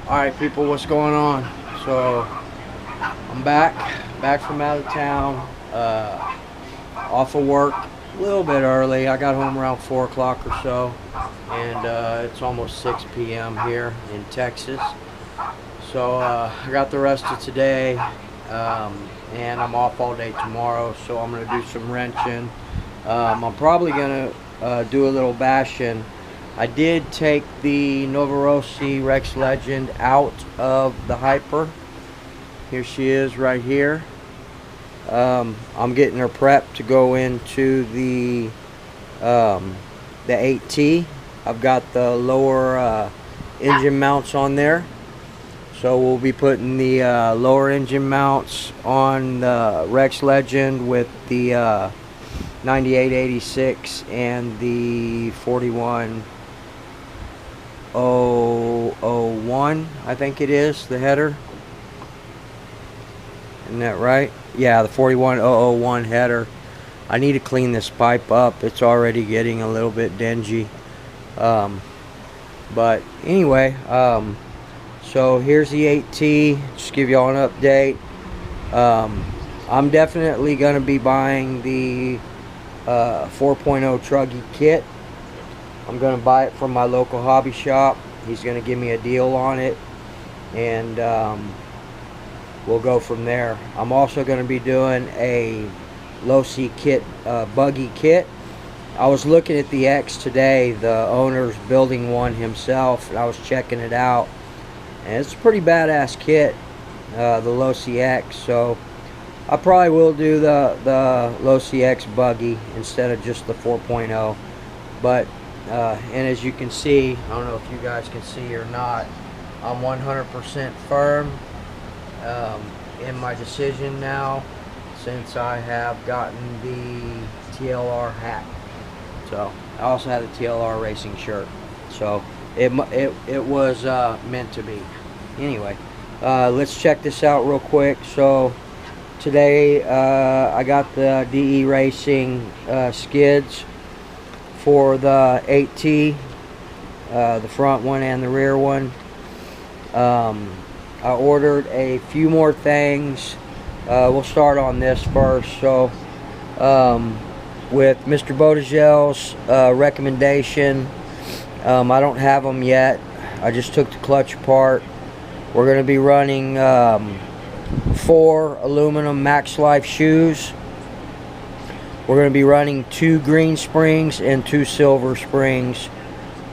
Alright people, what's going on? So I'm back from out of town, off of work a little bit early. I got home around 4 o'clock or so, and it's almost 6 p.m. here in Texas. So I got the rest of today, and I'm off all day tomorrow, so I'm going to do some wrenching. I'm probably going to do a little bashing. I did take the Novorossy Rex Legend out of the Hyper. Here she is right here. I'm getting her prepped to go into the 8T. I've got the lower engine mounts on there. So we'll be putting the lower engine mounts on the Rex Legend with the 9886 and the 41001, I think it is, the header. Isn't that right? Yeah, the 41001 header. I need to clean this pipe up. It's already getting a little bit dingy. But anyway, so here's the 8T. Just give y'all an update. I'm definitely going to be buying the 4.0 Truggy kit. I'm going to buy it from my local hobby shop. He's going to give me a deal on it, and we'll go from there. I'm also going to be doing a low-C kit, buggy kit. I was looking at the X today. The owner's building one himself, and I was checking it out, and it's a pretty badass kit, the low-C X. So I probably will do the low-C X buggy instead of just the 4.0. But and as you can see, I don't know if you guys can see or not, I'm 100% firm in my decision now, since I have gotten the TLR hat. So I also have the TLR racing shirt. So it was meant to be. Anyway, let's check this out real quick. So today I got the DE Racing skids for the 8T, the front one and the rear one. I ordered a few more things. We'll start on this first. So with Mr. Bodigel's recommendation, I don't have them yet. I just took the clutch apart. We're going to be running 4 aluminum Max Life shoes. We're going to be running 2 green springs and 2 silver springs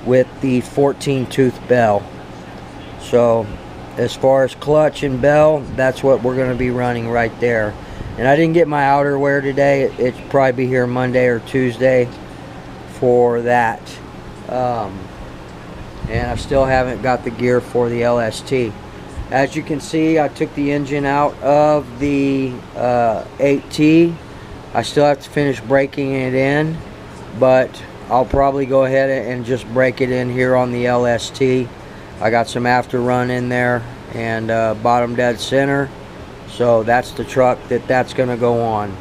with the 14 tooth bell. So as far as clutch and bell, that's what we're going to be running right there. And I didn't get my outerwear today. It'll probably be here Monday or Tuesday for that. And I still haven't got the gear for the LST. As you can see, I took the engine out of the 8T. I still have to finish breaking it in, but I'll probably go ahead and just break it in here on the LST. I got some after run in there, and bottom dead center. So that's the truck that's going to go on.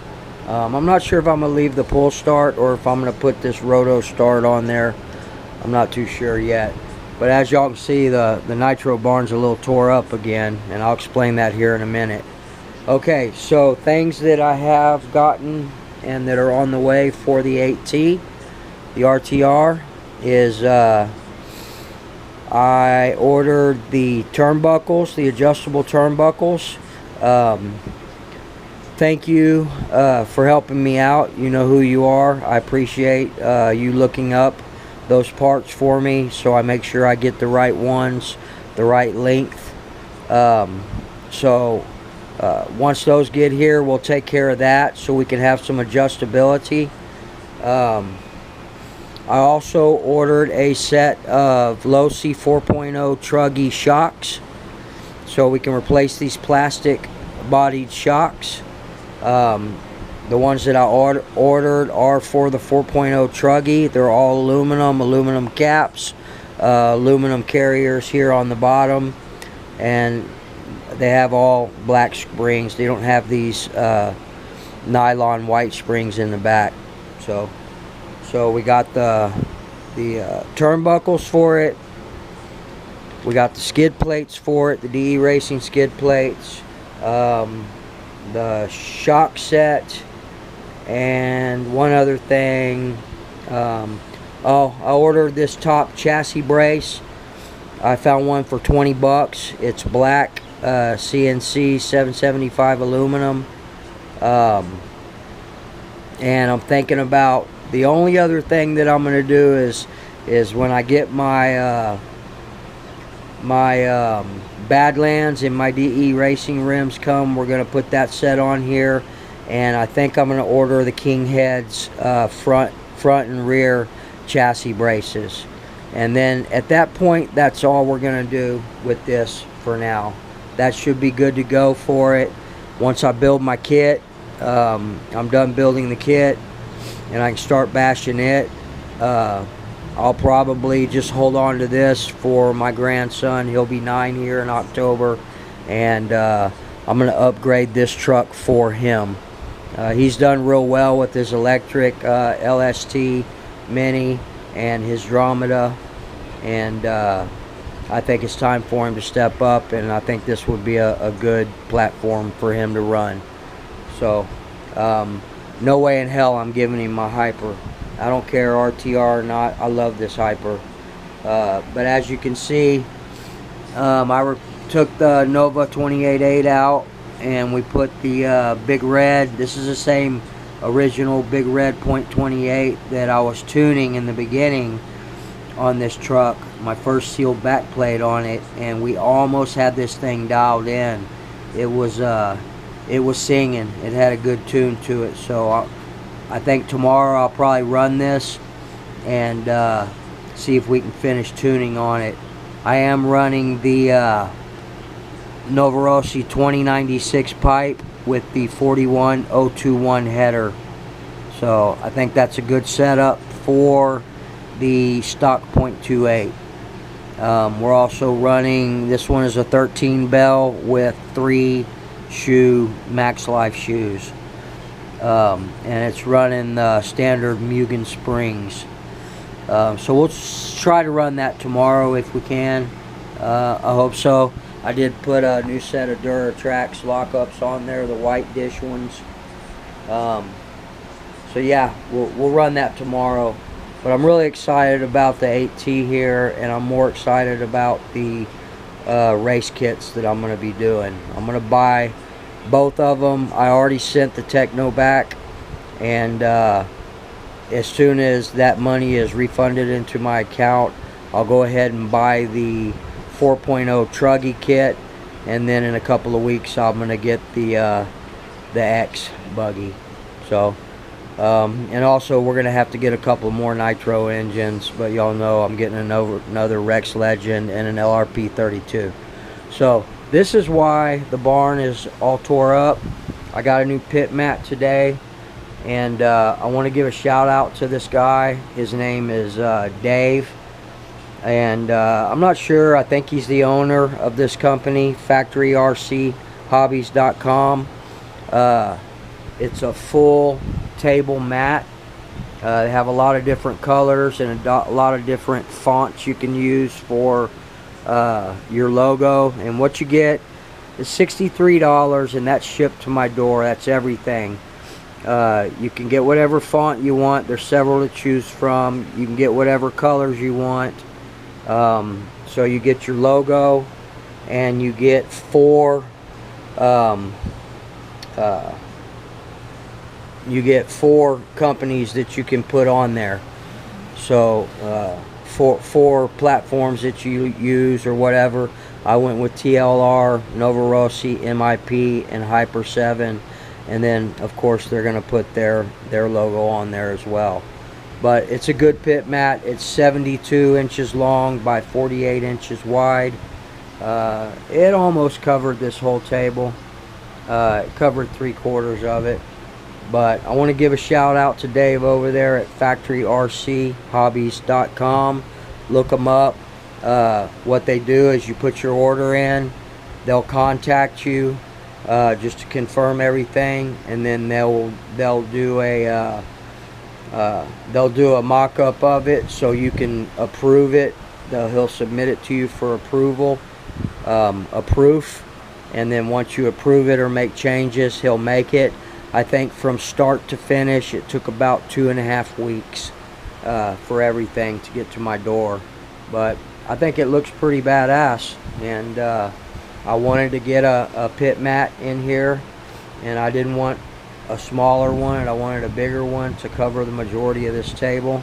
I'm not sure if I'm going to leave the pull start or if I'm going to put this roto start on there. I'm not too sure yet. But as y'all can see, the nitro barn's a little tore up again, and I'll explain that here in a minute. Okay, so things that I have gotten and that are on the way for the 8T, the RTR, is I ordered the turnbuckles, the adjustable turnbuckles. Thank you for helping me out. You know who you are. I appreciate you looking up those parts for me, so I make sure I get the right ones, the right length. Once those get here, we'll take care of that so we can have some adjustability. I also ordered a set of low-C 4.0 Truggy shocks so we can replace these plastic bodied shocks. The ones that I ordered are for the 4.0 Truggy. They're all aluminum caps, aluminum carriers here on the bottom, and they have all black springs. They don't have these nylon white springs in the back. So we got the turnbuckles for it. We got the skid plates for it, the DE Racing skid plates, the shock set, and one other thing. Oh, I ordered this top chassis brace. I found one for 20 bucks. It's black, CNC 775 aluminum. And I'm thinking about, the only other thing that I'm going to do is when I get my Badlands and my DE Racing rims come, we're going to put that set on here. And I think I'm going to order the King Heads front and rear chassis braces. And then at that point, that's all we're going to do with this for now. That should be good to go for it. Once I build my kit, I'm done building the kit and I can start bashing it. I'll probably just hold on to this for my grandson. He'll be 9 here in October, and I'm going to upgrade this truck for him. He's done real well with his electric LST Mini and his Dromeda, and I think it's time for him to step up, and I think this would be a good platform for him to run. So no way in hell I'm giving him my Hyper. I don't care RTR or not, I love this Hyper. But as you can see, I took the Nova 28.8 out, and we put the Big Red. This is the same original Big Red .28 that I was tuning in the beginning on this truck, my first sealed back plate on it, and we almost had this thing dialed in. It was singing. It had a good tune to it. So I think tomorrow I'll probably run this and see if we can finish tuning on it. I am running the Nova R.C 2096 pipe with the 41021 header. So I think that's a good setup for the stock .28. We're also running, this one is a 13 bell with 3 shoe Max Life shoes. And it's running the standard Mugen springs. So we'll try to run that tomorrow if we can. I hope so. I did put a new set of Duratrax lockups on there, the white dish ones. So yeah, we'll run that tomorrow. But I'm really excited about the 8T here, and I'm more excited about the race kits that I'm going to be doing. I'm going to buy both of them. I already sent the Techno back, and as soon as that money is refunded into my account, I'll go ahead and buy the 4.0 Truggy kit, and then in a couple of weeks I'm going to get the X buggy. So and also we're going to have to get a couple more nitro engines, but y'all know I'm getting another Rex Legend and an LRP 32. So this is why the barn is all tore up. I got a new pit mat today, and I want to give a shout out to this guy. His name is Dave, and I'm not sure, I think he's the owner of this company, Factory R.C. hobbies.com. It's a full table mat. They have a lot of different colors and a lot of different fonts you can use for your logo, and what you get is $63, and that's shipped to my door. That's everything. You can get whatever font you want. There's several to choose from. You can get whatever colors you want. So you get your logo, and you get four companies that you can put on there. So four platforms that you use or whatever. I went with TLR, Nova R.C, MIP, and Hyper 7, and then of course they're going to put their logo on there as well. But it's a good pit mat. It's 72 inches long by 48 inches wide. It almost covered this whole table. It covered 3/4 of it. But I want to give a shout out to Dave over there at Factory R.C. hobbies.com. Look them up. What they do is you put your order in, they'll contact you just to confirm everything, and then they'll do a mock-up of it so you can approve it he'll submit it to you for approval, a proof, and then once you approve it or make changes, he'll make it. I think from start to finish it took about 2.5 weeks for everything to get to my door, but I think it looks pretty badass. And I wanted to get a pit mat in here, and I didn't want a smaller one. I wanted a bigger one to cover the majority of this table,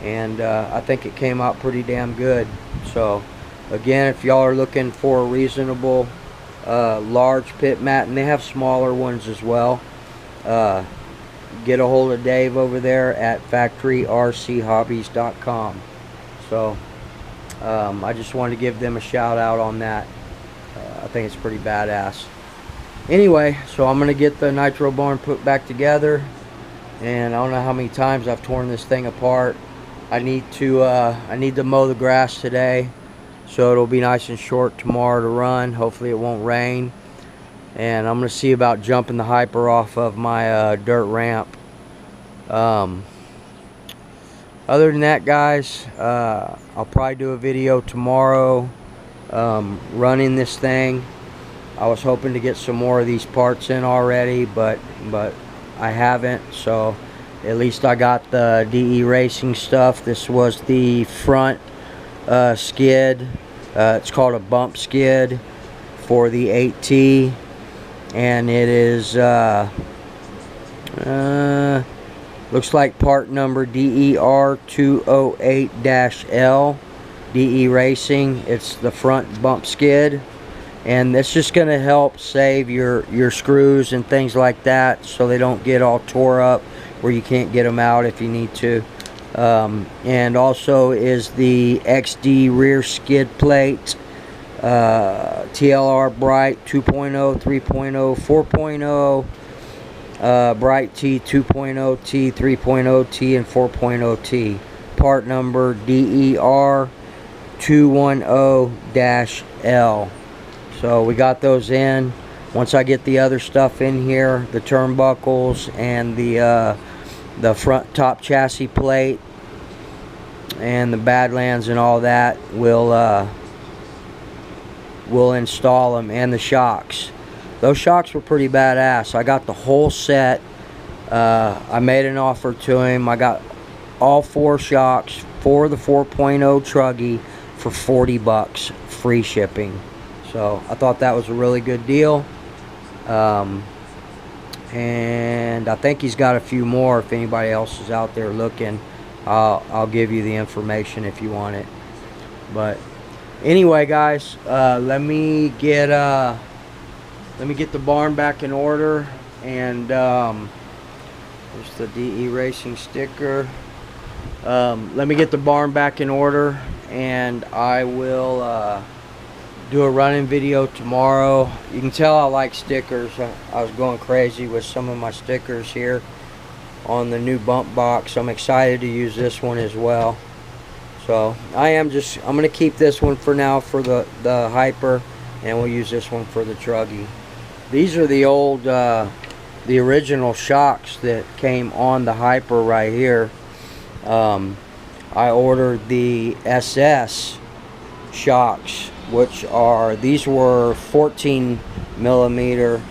and I think it came out pretty damn good. So again, if y'all are looking for a reasonable large pit mat, and they have smaller ones as well, get a hold of Dave over there at factoryrchobbies.com. So I just wanted to give them a shout out on that. I think it's pretty badass. Anyway, so I'm gonna get the nitro barn put back together, and I don't know how many times I've torn this thing apart. I need to mow the grass today, so it'll be nice and short tomorrow to run. Hopefully it won't rain. And I'm gonna see about jumping the hyper off of my dirt ramp. Other than that, guys, I'll probably do a video tomorrow running this thing. I was hoping to get some more of these parts in already, but I haven't. So at least I got the DE Racing stuff. This was the front skid. It's called a bump skid for the 8T, and it is looks like part number DER208-L, DE Racing. It's the front bump skid, and it's just going to help save your screws and things like that, so they don't get all tore up where you can't get them out if you need to. And also is the XD rear skid plate, TLR Bright 2.0, 3.0, 4.0, Bright T 2.0, T 3.0, T and 4.0 T. Part number DER210-L. So we got those in. Once I get the other stuff in here, the turnbuckles and the front top chassis plate and the Badlands and all that, we'll install them, and the shocks. Those shocks were pretty badass. I got the whole set. I made an offer to him. I got all 4 shocks for the 4.0 Truggy for $40, free shipping. So I thought that was a really good deal. And I think he's got a few more. If anybody else is out there looking, I'll give you the information if you want it. But anyway, guys, let me get the barn back in order, and there's the DE Racing sticker. Let me get the barn back in order, and I will do a running video tomorrow. You can tell I like stickers. I was going crazy with some of my stickers here on the new bump box. I'm excited to use this one as well. So I'm gonna keep this one for now for the hyper, and we'll use this one for the Truggy. These are the old the original shocks that came on the hyper right here. I ordered the SS shocks, which are, these were 14 millimeter,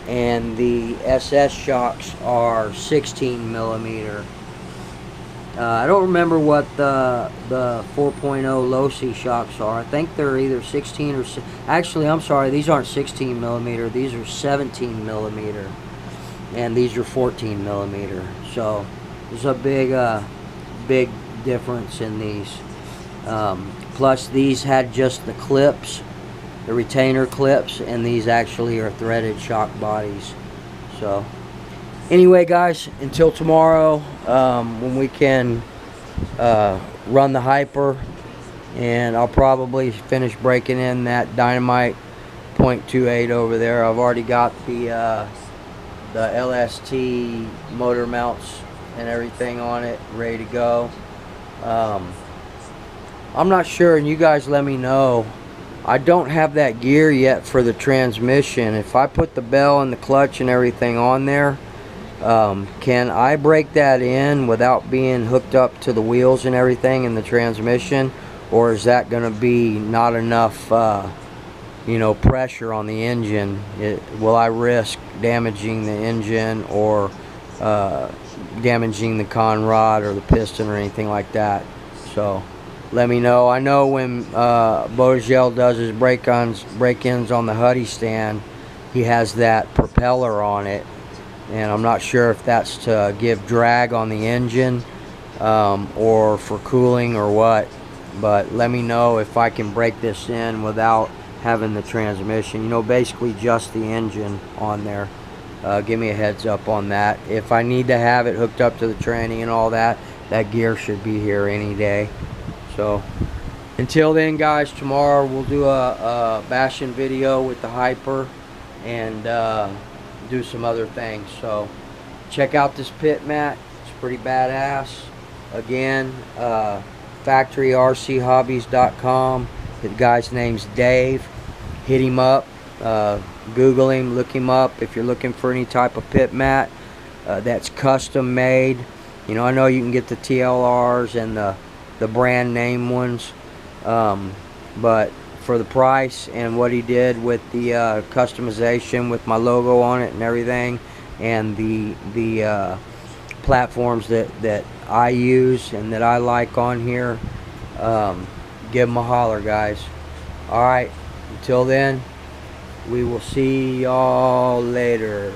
and the SS shocks are 16 millimeter. I don't remember what the 4.0 low-C shocks are. I think they're either 16 or... Actually, I'm sorry, these aren't 16 millimeter. These are 17 millimeter. And these are 14 millimeter. So, there's a big difference in these. Plus, these had just the clips, the retainer clips, and these actually are threaded shock bodies. So, anyway, guys, until tomorrow, when we can run the hyper, and I'll probably finish breaking in that Dynamite .28 over there. I've already got the LST motor mounts and everything on it ready to go. I'm not sure, and you guys let me know. I don't have that gear yet for the transmission. If I put the bell and the clutch and everything on there, can I break that in without being hooked up to the wheels and everything in the transmission, or is that going to be not enough you know, pressure on the engine? Will I risk damaging the engine, or damaging the con rod or the piston or anything like that? So let me know. I know when Boziel does his break-ins on the Huddy stand, he has that propeller on it, and I'm not sure if that's to give drag on the engine or for cooling or what, but let me know if I can break this in without having the transmission, you know, basically just the engine on there. Give me a heads up on that. If I need to have it hooked up to the tranny and all that, that gear should be here any day. So until then, guys, tomorrow we'll do a bashing video with the hyper and do some other things. So check out this pit mat, it's pretty badass. Again, Factory R.C. hobbies.com. The guy's name's Dave. Hit him up, Google him, look him up if you're looking for any type of pit mat that's custom made. You know, I know you can get the TLRs and the brand name ones, but for the price and what he did with the customization with my logo on it and everything, and the platforms that I use and that I like on here, give them a holler, guys. Alright, until then, we will see y'all later.